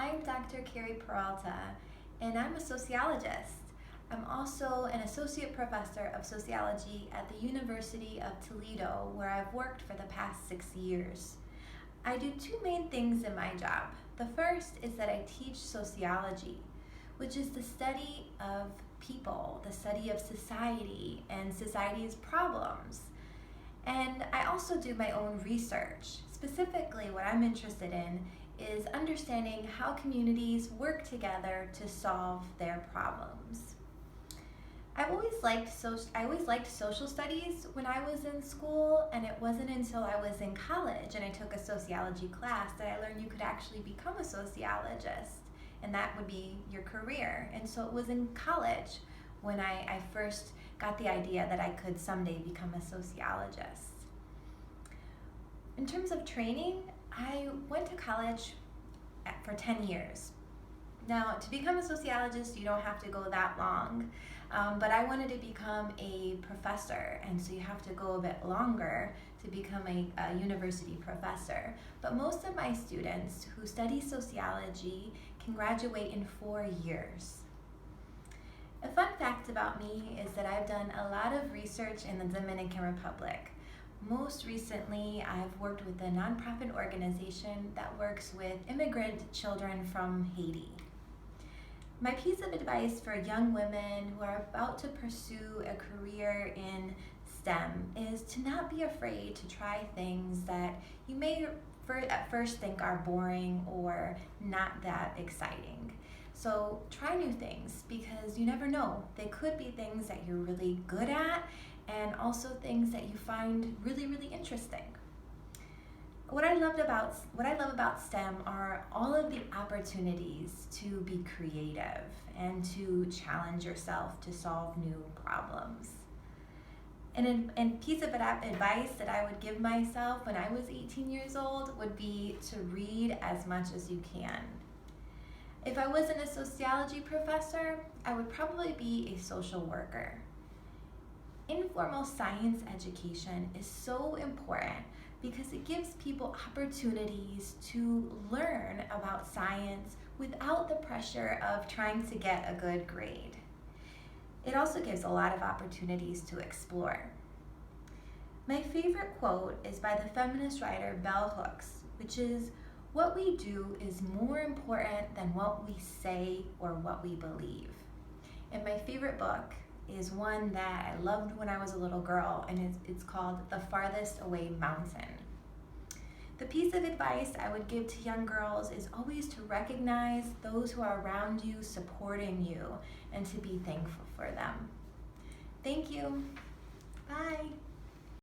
I'm Dr. Karie Peralta, and I'm a sociologist. I'm also an associate professor of sociology at the University of Toledo, where I've worked for the past 6 years. I do two main things in my job. The first is that I teach sociology, which is the study of people, the study of society and society's problems. And I also do my own research. Specifically, what I'm interested in is understanding how communities work together to solve their problems. I always liked social studies when I was in school, and it wasn't until I was in college and I took a sociology class that I learned you could actually become a sociologist, and that would be your career. And so it was in college when I first got the idea that I could someday become a sociologist. In terms of training, I went to college for 10 years. Now, to become a sociologist, you don't have to go that long, but I wanted to become a professor, and so you have to go a bit longer to become a university professor. But most of my students who study sociology can graduate in 4 years. A fun fact about me is that I've done a lot of research in the Dominican Republic. Most recently, I've worked with a nonprofit organization that works with immigrant children from Haiti. My piece of advice for young women who are about to pursue a career in STEM is to not be afraid to try things that you may at first think are boring or not that exciting. So try new things, because you never know. They could be things that you're really good at, and also things that you find really, really interesting. What I love about STEM are all of the opportunities to be creative and to challenge yourself to solve new problems. And a piece of advice that I would give myself when I was 18 years old would be to read as much as you can. If I wasn't a sociology professor, I would probably be a social worker. Informal science education is so important because it gives people opportunities to learn about science without the pressure of trying to get a good grade. It also gives a lot of opportunities to explore. My favorite quote is by the feminist writer Bell Hooks, which is, "What we do is more important than what we say or what we believe." And my favorite book is one that I loved when I was a little girl, and it's called The Farthest Away Mountain. The piece of advice I would give to young girls is always to recognize those who are around you supporting you and to be thankful for them. Thank you. Bye.